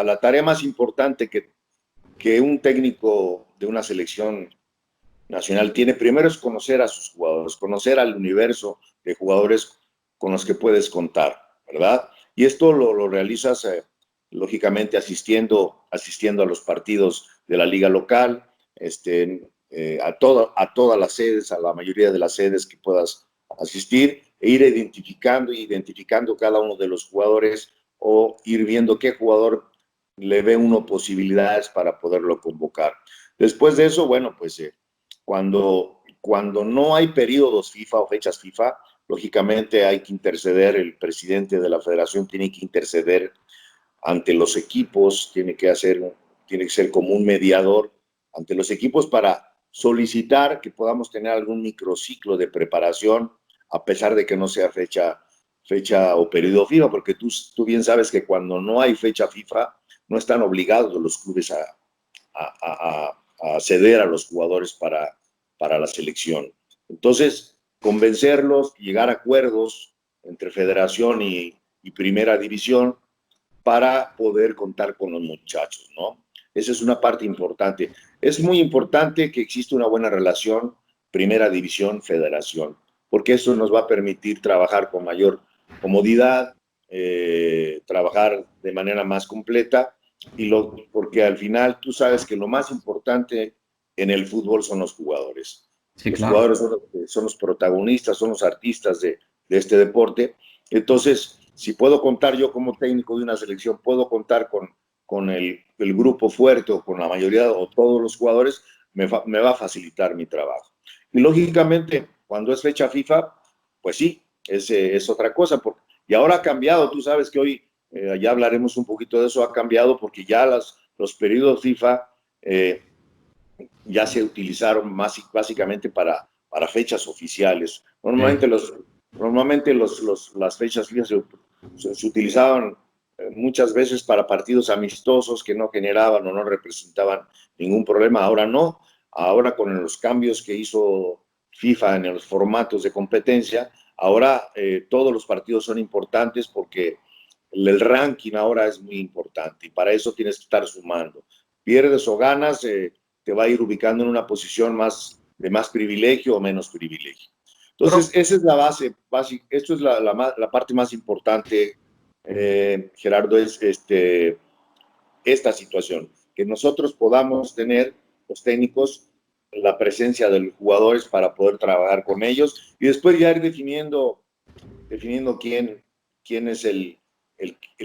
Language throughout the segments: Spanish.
la tarea más importante que un técnico de una selección nacional tiene, primero es conocer a sus jugadores, conocer al universo de jugadores con los que puedes contar, ¿verdad? Y esto lo realizas, lógicamente, asistiendo a los partidos de la liga local, a todas las sedes, a la mayoría de las sedes que puedas asistir, e ir identificando cada uno de los jugadores o ir viendo qué jugador le ve uno posibilidades para poderlo convocar. Después de eso, bueno, pues cuando no hay periodos FIFA o fechas FIFA, lógicamente hay que interceder, el presidente de la federación tiene que interceder ante los equipos, tiene que ser como un mediador ante los equipos para solicitar que podamos tener algún microciclo de preparación, a pesar de que no sea fecha o periodo FIFA, porque tú bien sabes que cuando no hay fecha FIFA, no están obligados los clubes a ceder a los jugadores para la selección. Entonces, convencerlos, llegar a acuerdos entre federación y primera división para poder contar con los muchachos, ¿no? Esa es una parte importante. Es muy importante que exista una buena relación primera división, federación, porque eso nos va a permitir trabajar con mayor comodidad, trabajar de manera más completa, porque al final tú sabes que lo más importante en el fútbol son los jugadores. Sí, Los claro. jugadores son los protagonistas, son los artistas de este deporte. Entonces, si puedo contar yo como técnico de una selección, puedo contar con el grupo fuerte o con la mayoría o todos los jugadores, me va a facilitar mi trabajo. Y lógicamente, cuando es fecha FIFA, pues sí, es otra cosa. Y ahora ha cambiado, tú sabes que hoy, ya hablaremos un poquito de eso, ha cambiado porque ya los periodos FIFA ya se utilizaron básicamente para fechas oficiales. Sí. Normalmente las fechas FIFA se utilizaban muchas veces para partidos amistosos que no generaban o no representaban ningún problema. Ahora no. Ahora con los cambios que hizo FIFA en los formatos de competencia, ahora todos los partidos son importantes porque el ranking ahora es muy importante y para eso tienes que estar sumando. Pierdes o ganas, te va a ir ubicando en una posición de más privilegio o menos privilegio. Pero, Entonces, esa es la base, esto es la parte más importante, Gerardo, es esta situación, que nosotros podamos tener, los técnicos, la presencia de los jugadores para poder trabajar con ellos y después ya ir definiendo quién es el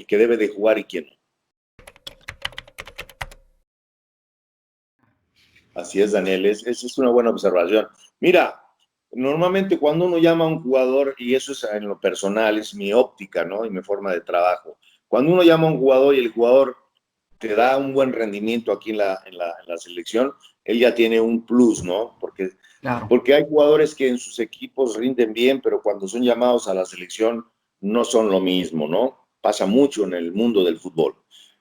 que debe de jugar y quién no. Así es, Daniel, esa es una buena observación. Mira, normalmente cuando uno llama a un jugador, y eso es en lo personal, es mi óptica, ¿no? Y mi forma de trabajo. Cuando uno llama a un jugador y el jugador te da un buen rendimiento aquí en la selección, él ya tiene un plus, ¿no? claro. Porque hay jugadores que en sus equipos rinden bien, pero cuando son llamados a la selección no son lo mismo, ¿no? Pasa mucho en el mundo del fútbol.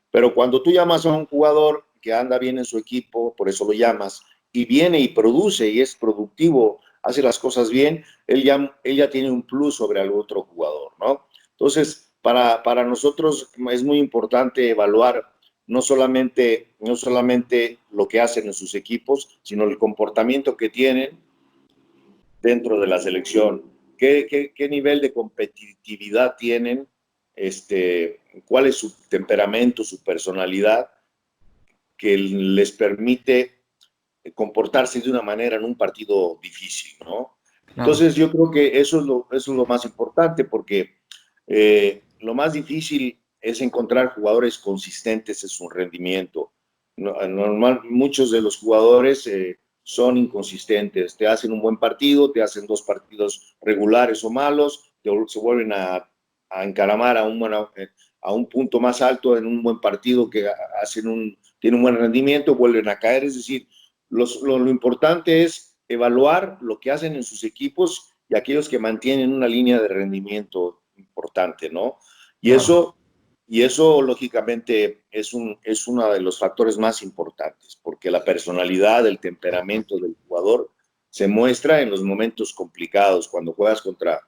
Pero cuando tú llamas a un jugador que anda bien en su equipo, por eso lo llamas, y viene y produce y es productivo, hace las cosas bien, él ya tiene un plus sobre algún otro jugador, ¿no? Entonces, para nosotros es muy importante evaluar no solamente lo que hacen en sus equipos, sino el comportamiento que tienen dentro de la selección, qué nivel de competitividad tienen, cuál es su temperamento, su personalidad, que les permite comportarse de una manera en un partido difícil, ¿no? Claro. Entonces yo creo que eso es lo más importante porque lo más difícil es encontrar jugadores consistentes en su rendimiento. Muchos de los jugadores son inconsistentes, te hacen un buen partido, te hacen dos partidos regulares o malos, se vuelven a encaramar a un punto más alto en un buen partido que tienen un buen rendimiento, vuelven a caer, es decir, lo importante es evaluar lo que hacen en sus equipos y aquellos que mantienen una línea de rendimiento importante, ¿no? Y Claro. eso, y eso lógicamente es uno de los factores más importantes, porque la personalidad, el temperamento del jugador se muestra en los momentos complicados, cuando juegas contra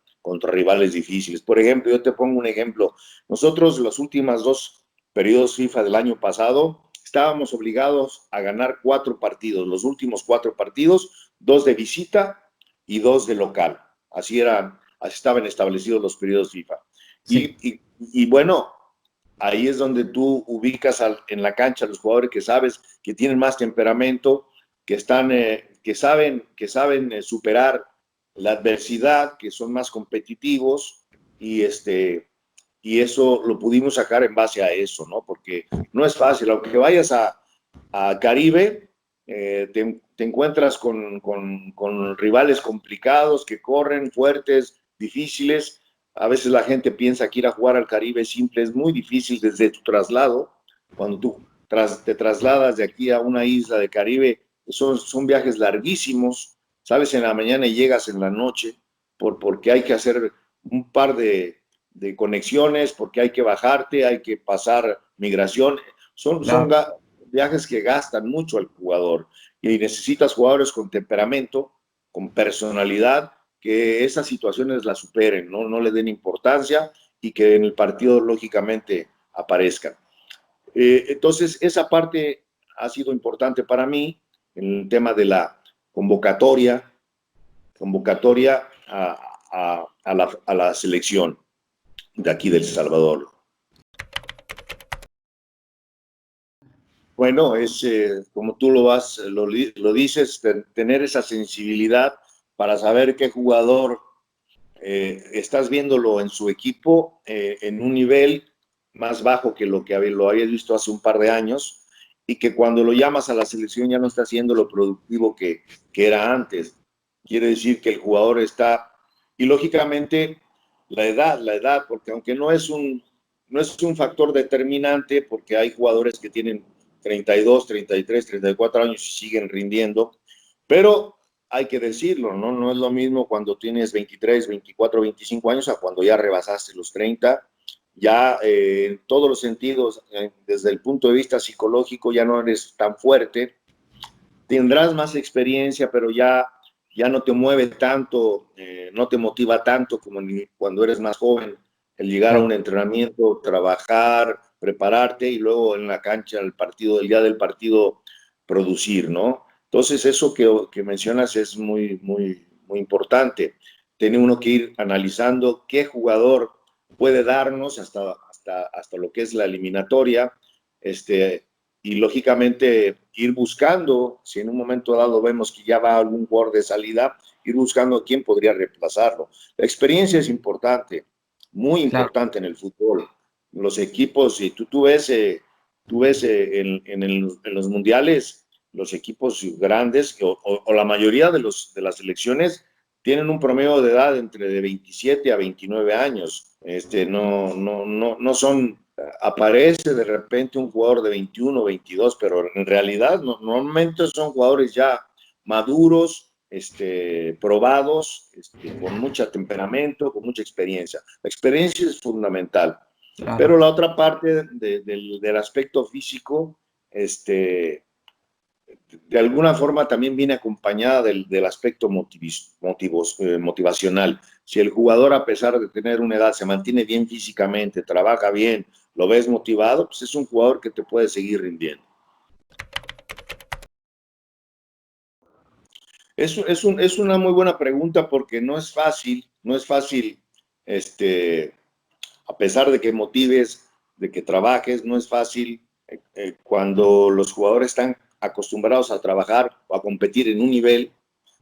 rivales difíciles. Por ejemplo, yo te pongo un ejemplo. Nosotros las últimas dos periodos FIFA del año pasado, estábamos obligados a ganar 4 partidos, los últimos 4 partidos, 2 de visita y 2 de local. Así estaban establecidos los periodos FIFA. Sí. Y bueno, ahí es donde tú ubicas en la cancha a los jugadores que sabes que tienen más temperamento, que saben superar la adversidad, que son más competitivos, y eso lo pudimos sacar en base a eso, ¿no? Porque no es fácil, aunque vayas a Caribe, te encuentras con rivales complicados que corren, fuertes, difíciles. A veces la gente piensa que ir a jugar al Caribe es simple, es muy difícil desde tu traslado. Cuando tú te trasladas de aquí a una isla de Caribe, son viajes larguísimos. Sales en la mañana y llegas en la noche, porque hay que hacer un par de conexiones, porque hay que bajarte, hay que pasar migración. Son viajes que gastan mucho al jugador y necesitas jugadores con temperamento, con personalidad, que esas situaciones las superen, no le den importancia y que en el partido lógicamente aparezcan. Entonces, esa parte ha sido importante para mí en el tema de la convocatoria a la selección de aquí del Salvador. Bueno, es como tú lo dices, tener esa sensibilidad para saber qué jugador estás viéndolo en su equipo en un nivel más bajo que lo habías visto hace un par de años, y que cuando lo llamas a la selección ya no está haciendo lo productivo que era antes. Quiere decir que el jugador está, y lógicamente la edad, porque aunque no es un factor determinante, porque hay jugadores que tienen 32, 33, 34 años y siguen rindiendo, pero hay que decirlo, ¿no? No es lo mismo cuando tienes 23, 24, 25 años a cuando ya rebasaste los 30. Ya en todos los sentidos, desde el punto de vista psicológico, ya no eres tan fuerte. Tendrás más experiencia, pero ya no te mueve tanto, no te motiva tanto como cuando eres más joven. El llegar a un entrenamiento, trabajar, prepararte y luego en la cancha, el día del partido, producir, ¿no? Entonces, eso que mencionas es muy, muy, muy importante. Tiene uno que ir analizando qué jugador puede darnos hasta lo que es la eliminatoria, y lógicamente ir buscando, si en un momento dado vemos que ya va algún jugador de salida, ir buscando quién podría reemplazarlo. La experiencia es importante, muy importante en el fútbol. Los equipos, si tú ves en los mundiales, los equipos grandes o la mayoría de las selecciones tienen un promedio de edad entre de 27 a 29 años. No son, aparece de repente un jugador de 21 o 22, pero en realidad normalmente son jugadores ya maduros, probados, con mucho temperamento, con mucha experiencia. La experiencia es fundamental. Claro. Pero la otra parte del aspecto físico, de alguna forma también viene acompañada del aspecto motivacional. Si el jugador, a pesar de tener una edad, se mantiene bien físicamente, trabaja bien, lo ves motivado, pues es un jugador que te puede seguir rindiendo. Es una muy buena pregunta porque no es fácil, a pesar de que motives, de que trabajes, no es fácil cuando los jugadores están acostumbrados a trabajar o a competir en un nivel,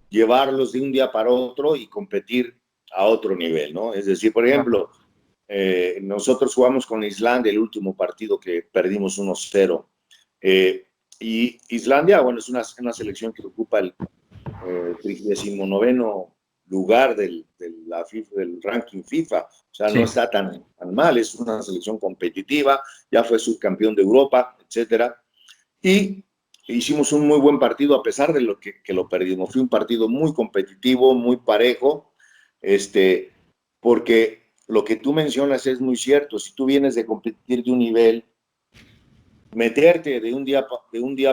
llevarlos de un día para otro y competir a otro nivel, ¿no? Es decir, por ejemplo, nosotros jugamos con Islandia el último partido que perdimos 1-0. Y Islandia, bueno, es una selección que ocupa el 39º lugar del ranking FIFA, o sea, no está tan mal, es una selección competitiva, ya fue subcampeón de Europa, etcétera, y hicimos un muy buen partido a pesar de lo que lo perdimos. Fue un partido muy competitivo, muy parejo, porque lo que tú mencionas es muy cierto. Si tú vienes de competir de un nivel, meterte de un día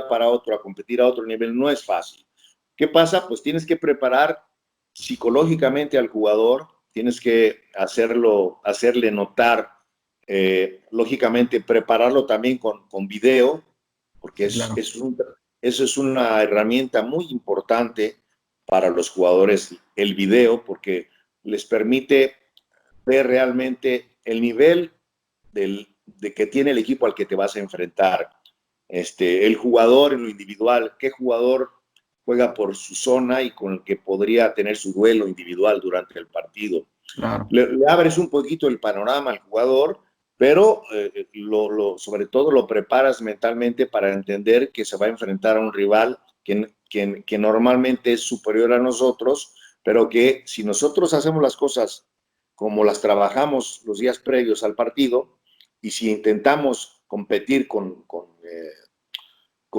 para otro a competir a otro nivel no es fácil. ¿Qué pasa? Pues tienes que preparar psicológicamente al jugador, tienes que hacerle notar Lógicamente, prepararlo también con video, porque Sí, claro. eso es una herramienta muy importante para los jugadores, el video, porque les permite ver realmente el nivel de que tiene el equipo al que te vas a enfrentar. El jugador en lo individual, qué jugador juega por su zona y con el que podría tener su duelo individual durante el partido. Claro. Le abres un poquito el panorama al jugador, pero sobre todo lo preparas mentalmente para entender que se va a enfrentar a un rival que normalmente es superior a nosotros, pero que si nosotros hacemos las cosas como las trabajamos los días previos al partido, y si intentamos competir con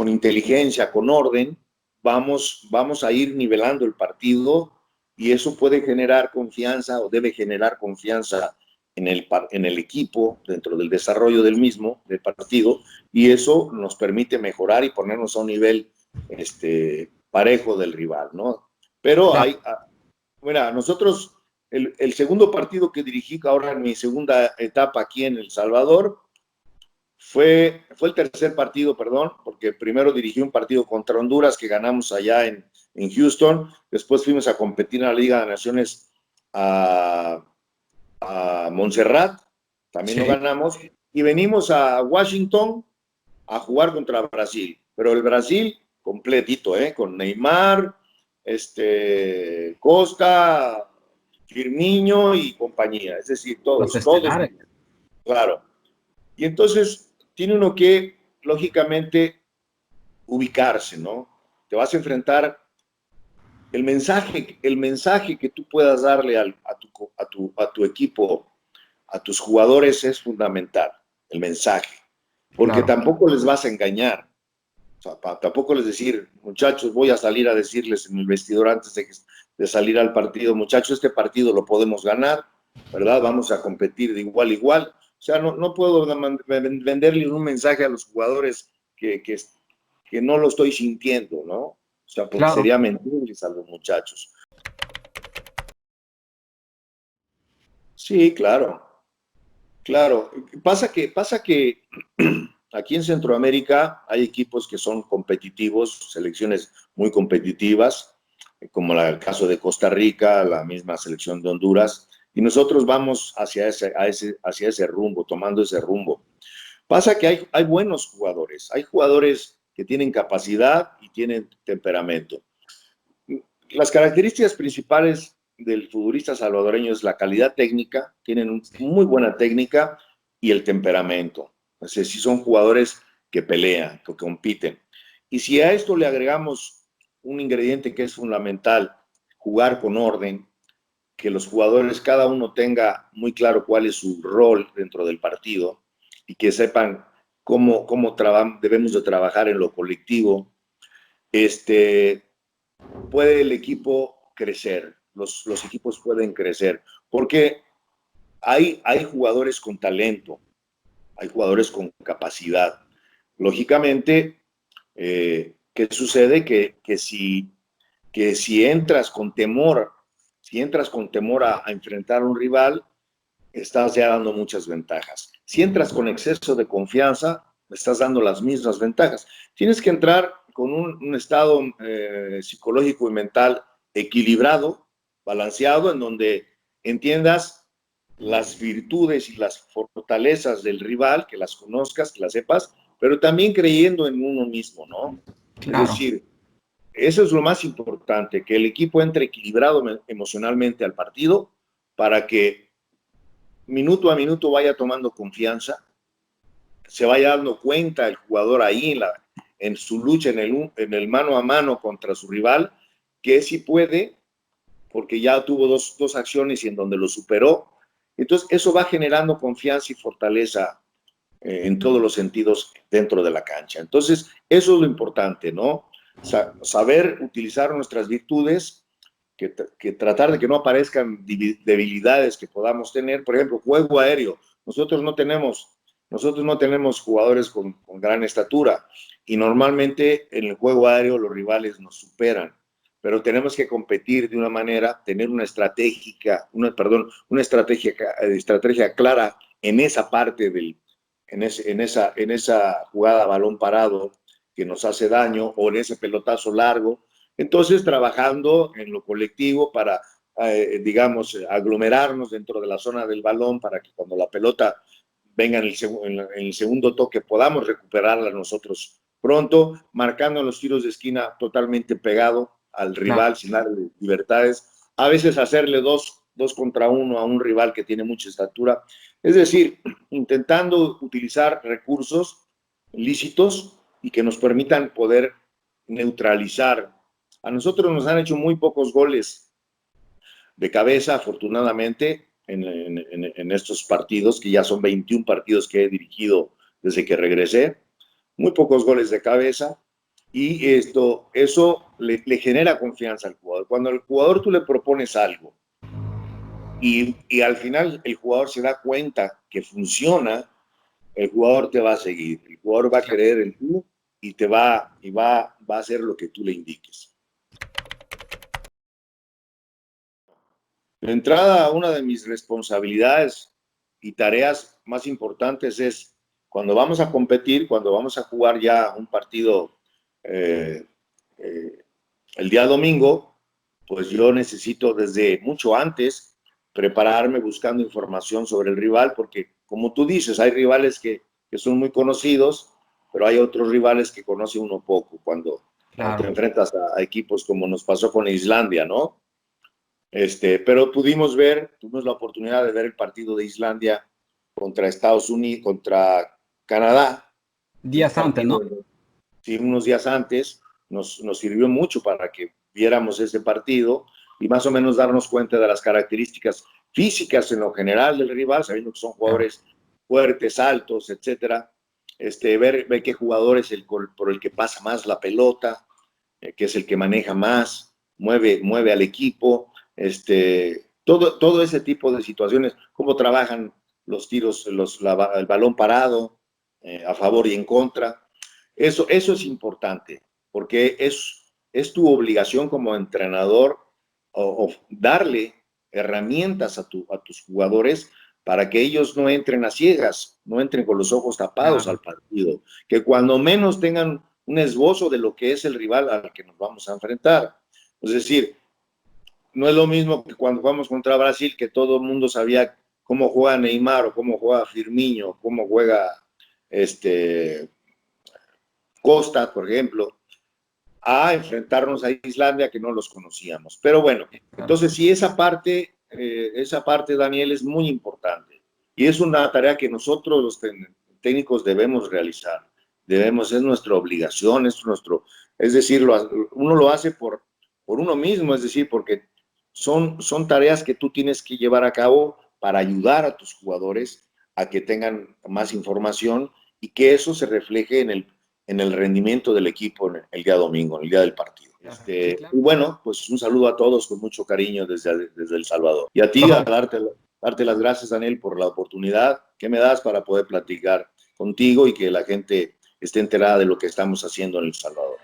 inteligencia, con orden, vamos a ir nivelando el partido, y eso puede generar confianza o debe generar confianza en el equipo, dentro del desarrollo del mismo, del partido, y eso nos permite mejorar y ponernos a un nivel parejo del rival, ¿no? Pero Claro. mira, nosotros, el segundo partido que dirigí ahora en mi segunda etapa aquí en El Salvador, fue el tercer partido, perdón, porque primero dirigí un partido contra Honduras que ganamos allá en Houston. Después fuimos a competir en la Liga de Naciones a, a Montserrat, también lo Sí. ganamos. Y venimos a Washington a jugar contra Brasil. Pero el Brasil completito, con Neymar, Costa, Firmino y compañía. Es decir, Los todos, estelares. claro. Y entonces tiene uno que, lógicamente, ubicarse, ¿no? Te vas a enfrentar, el mensaje que tú puedas darle a tu equipo, a tus jugadores, es fundamental, el mensaje, porque Claro. tampoco les vas a engañar. O sea, tampoco les decir, muchachos, voy a salir a decirles en el vestidor antes de salir al partido, muchachos, este partido lo podemos ganar, ¿verdad? Vamos a competir de igual a igual. O sea, no puedo venderle un mensaje a los jugadores que no lo estoy sintiendo, ¿no? O sea, porque Claro. sería mentirles a los muchachos. Sí, claro, claro. Pasa que aquí en Centroamérica hay equipos que son competitivos, selecciones muy competitivas, como el caso de Costa Rica, la misma selección de Honduras, y nosotros vamos hacia ese rumbo, tomando ese rumbo. Pasa que hay buenos jugadores, hay jugadores que tienen capacidad y tienen temperamento. Las características principales del futbolista salvadoreño es la calidad técnica, tienen muy buena técnica, y el temperamento. O sea, si son jugadores que pelean, que compiten. Y si a esto le agregamos un ingrediente que es fundamental, jugar con orden, que los jugadores cada uno tenga muy claro cuál es su rol dentro del partido y que sepan cómo debemos de trabajar en lo colectivo, este, puede el equipo crecer, los equipos pueden crecer, porque hay jugadores con talento, hay jugadores con capacidad. Lógicamente, ¿qué sucede? Que si entras con temor, si entras con temor a enfrentar a un rival, estás ya dando muchas ventajas. Si entras con exceso de confianza, estás dando las mismas ventajas. Tienes que entrar con un estado psicológico y mental equilibrado, balanceado, en donde entiendas las virtudes y las fortalezas del rival, que las conozcas, que las sepas, pero también creyendo en uno mismo, ¿no? Es Claro. decir, eso es lo más importante, que el equipo entre equilibrado emocionalmente al partido, para que minuto a minuto vaya tomando confianza, se vaya dando cuenta el jugador ahí en su lucha, en el mano a mano contra su rival, que sí puede, porque ya tuvo dos acciones y en donde lo superó. Entonces, eso va generando confianza y fortaleza en todos los sentidos dentro de la cancha. Entonces, eso es lo importante, ¿no? Saber utilizar nuestras virtudes, que tratar de que no aparezcan debilidades que podamos tener. Por ejemplo, juego aéreo. Nosotros no tenemos jugadores con gran estatura, y normalmente en el juego aéreo los rivales nos superan, pero tenemos que competir de una manera, tener una estrategia clara en esa parte en esa jugada a balón parado que nos hace daño o en ese pelotazo largo. Entonces, trabajando en lo colectivo para, digamos, aglomerarnos dentro de la zona del balón para que cuando la pelota venga en el segundo toque podamos recuperarla nosotros pronto, marcando los tiros de esquina totalmente pegado al rival, sin darle libertades. A veces hacerle dos contra uno a un rival que tiene mucha estatura. Es decir, intentando utilizar recursos lícitos y que nos permitan poder neutralizar. A nosotros nos han hecho muy pocos goles de cabeza, afortunadamente, en estos partidos, que ya son 21 partidos que he dirigido desde que regresé, muy pocos goles de cabeza, y eso le genera confianza al jugador. Cuando al jugador tú le propones algo y al final el jugador se da cuenta que funciona, el jugador te va a seguir, el jugador va a creer en tú y va a hacer lo que tú le indiques. De entrada, una de mis responsabilidades y tareas más importantes es cuando vamos a competir, cuando vamos a jugar ya un partido el día domingo, pues yo necesito desde mucho antes prepararme buscando información sobre el rival, porque como tú dices, hay rivales que son muy conocidos, pero hay otros rivales que conoce uno poco cuando te enfrentas a equipos como nos pasó con Islandia, ¿no? Pero tuvimos la oportunidad de ver el partido de Islandia contra Estados Unidos, contra Canadá. Días antes, ¿no? Sí, unos días antes, nos sirvió mucho para que viéramos ese partido y más o menos darnos cuenta de las características físicas en lo general del rival, sabiendo que son jugadores fuertes, altos, etcétera. Ver qué jugador es por el que pasa más la pelota, que es el que maneja más, mueve al equipo, todo ese tipo de situaciones, cómo trabajan los tiros, el balón parado, a favor y en contra. Eso es importante, porque es tu obligación como entrenador o darle herramientas a tus jugadores para que ellos no entren a ciegas, no entren con los ojos tapados al partido, que cuando menos tengan un esbozo de lo que es el rival al que nos vamos a enfrentar. Es decir, no es lo mismo que cuando jugamos contra Brasil, que todo el mundo sabía cómo juega Neymar o cómo juega Firmino, cómo juega Costa, por ejemplo, a enfrentarnos a Islandia que no los conocíamos. Pero bueno, entonces sí, esa parte, Daniel, es muy importante y es una tarea que nosotros los técnicos debemos realizar. Es nuestra obligación, es decir, uno lo hace por uno mismo, es decir, porque son tareas que tú tienes que llevar a cabo para ayudar a tus jugadores a que tengan más información y que eso se refleje en el rendimiento del equipo el día domingo, en el día del partido. Y bueno, pues un saludo a todos con mucho cariño desde El Salvador. Y a ti, a darte las gracias, Daniel, por la oportunidad que me das para poder platicar contigo y que la gente esté enterada de lo que estamos haciendo en El Salvador.